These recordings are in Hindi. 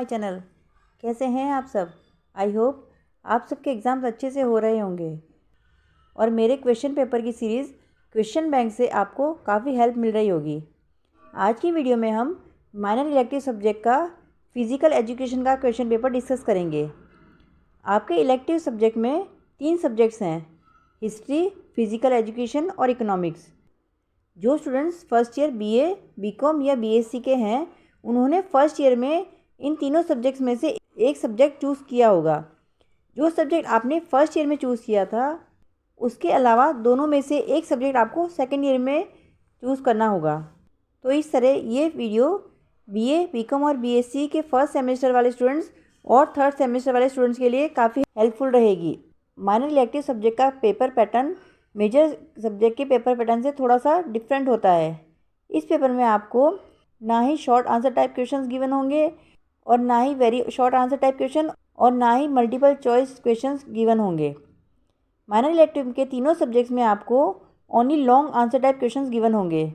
My channel. कैसे हैं आप सब? आई होप आप सबके एग्ज़ाम्स अच्छे से हो रहे होंगे और मेरे क्वेश्चन पेपर की सीरीज़ क्वेश्चन बैंक से आपको काफ़ी हेल्प मिल रही होगी। आज की वीडियो में हम माइनर इलेक्टिव सब्जेक्ट का फिज़िकल एजुकेशन का क्वेश्चन पेपर डिस्कस करेंगे। आपके इलेक्टिव सब्जेक्ट में 3 सब्जेक्ट्स हैं, हिस्ट्री, फिज़िकल एजुकेशन और इकोनॉमिक्स। जो students first year BA, BCom या बीएससी के हैं, उन्होंने फर्स्ट ईयर में इन तीनों सब्जेक्ट्स में से एक सब्जेक्ट चूज़ किया होगा। जो सब्जेक्ट आपने फर्स्ट ईयर में चूज़ किया था, उसके अलावा दोनों में से एक सब्जेक्ट आपको सेकेंड ईयर में चूज़ करना होगा। तो इस तरह ये वीडियो बीए, बीकॉम और बीएससी के फर्स्ट सेमेस्टर वाले स्टूडेंट्स और थर्ड सेमेस्टर वाले स्टूडेंट्स के लिए काफ़ी हेल्पफुल रहेगी। माइनर इलेक्टिव सब्जेक्ट का पेपर पैटर्न मेजर सब्जेक्ट के पेपर पैटर्न से थोड़ा सा डिफरेंट होता है। इस पेपर में आपको ना ही short answer type questions given होंगे और ना ही very short answer type question और ना ही मल्टीपल चॉइस क्वेश्चंस गिवन होंगे। माइनर इलेक्टिव के तीनों सब्जेक्ट्स में आपको only long answer type questions given होंगे।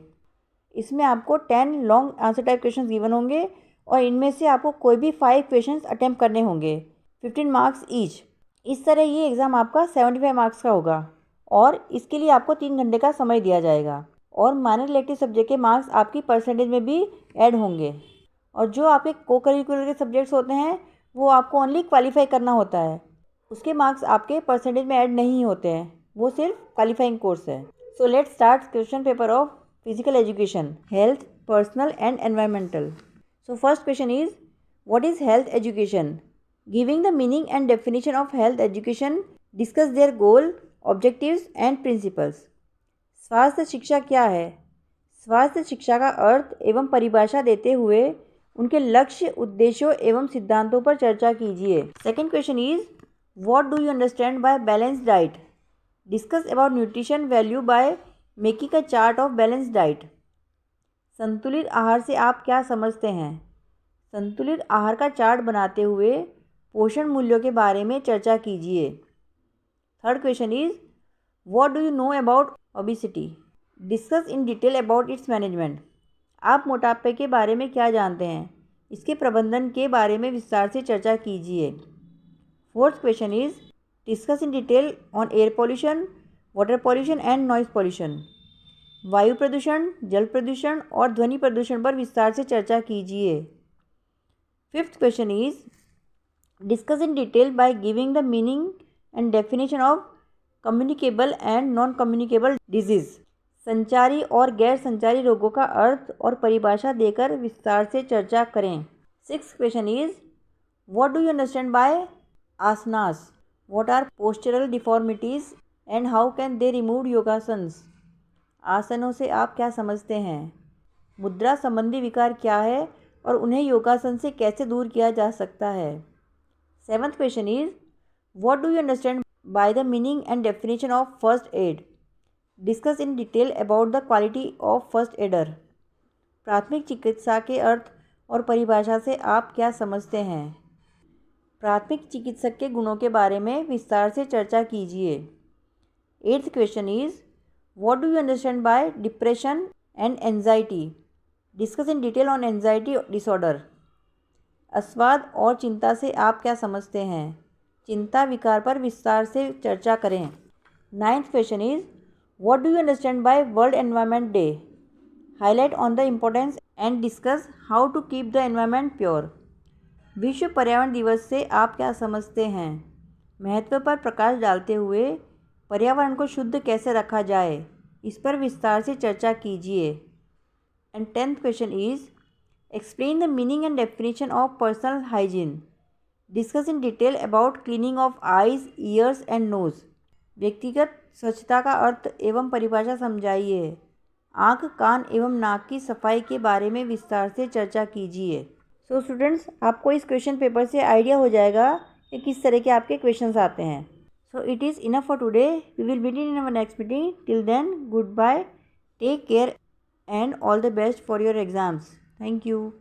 इसमें आपको 10 long answer type questions given होंगे और इनमें से आपको कोई भी 5 क्वेश्चंस अटेम्प्ट करने होंगे, 15 मार्क्स ईच। इस तरह ये एग्ज़ाम आपका 75 मार्क्स का होगा और इसके लिए आपको 3 घंटे का समय दिया जाएगा। और माइनर इलेक्टिव सब्जेक्ट के मार्क्स आपकी परसेंटेज में भी ऐड होंगे। और जो आपके को करिकुलर के सब्जेक्ट्स होते हैं, वो आपको ओनली क्वालिफाई करना होता है, उसके मार्क्स आपके परसेंटेज में ऐड नहीं होते हैं, वो सिर्फ क्वालिफाइंग कोर्स है। So let's start question paper of physical education, health, personal and environmental. So first question is, what is health education? Giving the meaning and definition of health education, discuss their goal, objectives and principles. स्वास्थ्य शिक्षा क्या है? स्वास्थ्य शिक्षा का अर्थ एवं परिभाषा देते हुए उनके लक्ष्य, उद्देश्यों एवं सिद्धांतों पर चर्चा कीजिए। Second question is, what do you understand bye balanced diet? Discuss about nutrition value by making a chart of balanced diet. संतुलित आहार से आप क्या समझते हैं? संतुलित आहार का चार्ट बनाते हुए पोषण मूल्यों के बारे में चर्चा कीजिए। Third question is, what do you know about obesity? Discuss in detail about it's management. आप मोटापे के बारे में क्या जानते हैं? इसके प्रबंधन के बारे में विस्तार से चर्चा कीजिए। Fourth question is, discuss in detail on air pollution, water pollution and noise pollution. वायु प्रदूषण, जल प्रदूषण और ध्वनि प्रदूषण पर विस्तार से चर्चा कीजिए। Fifth question is, discuss in detail by giving the meaning and definition of communicable and non communicable disease. संचारी और गैर संचारी रोगों का अर्थ और परिभाषा देकर विस्तार से चर्चा करें। Six question is, what do you understand by asanas? What are postural deformities and how can they remove yogasanas? आसनों से आप क्या समझते हैं? मुद्रा संबंधी विकार क्या है और उन्हें योगासन से कैसे दूर किया जा सकता है? Seventh question is, what do you understand by the meaning and definition of first aid? Discuss in detail about the quality of first aider. प्राथमिक चिकित्सा के अर्थ और परिभाषा से आप क्या समझते हैं? प्राथमिक चिकित्सक के गुणों के बारे में विस्तार से चर्चा कीजिए। Eighth question is, what do you understand by depression and anxiety? Discuss in detail on anxiety disorder. अस्वाद और चिंता से आप क्या समझते हैं? चिंता विकार पर विस्तार से चर्चा करें। Ninth question is, what do you understand by world environment day? Highlight on the importance and discuss how to keep the environment pure. विश्व पर्यावरण दिवस से आप क्या समझते हैं? महत्व पर प्रकाश डालते हुए पर्यावरण को शुद्ध कैसे रखा जाए, इस पर विस्तार से चर्चा कीजिए। And tenth question is, explain the meaning and definition of personal hygiene. Discuss in detail about cleaning of eyes, ears and nose. व्यक्तिगत स्वच्छता का अर्थ एवं परिभाषा समझाइए। आँख, कान एवं नाक की सफाई के बारे में विस्तार से चर्चा कीजिए। सो स्टूडेंट्स, आपको इस क्वेश्चन पेपर से आइडिया हो जाएगा कि किस तरह के आपके क्वेश्चंस आते हैं। So it is enough for today. We will meet in our next meeting. Till then, goodbye, take care and all the best for your exams. Thank you.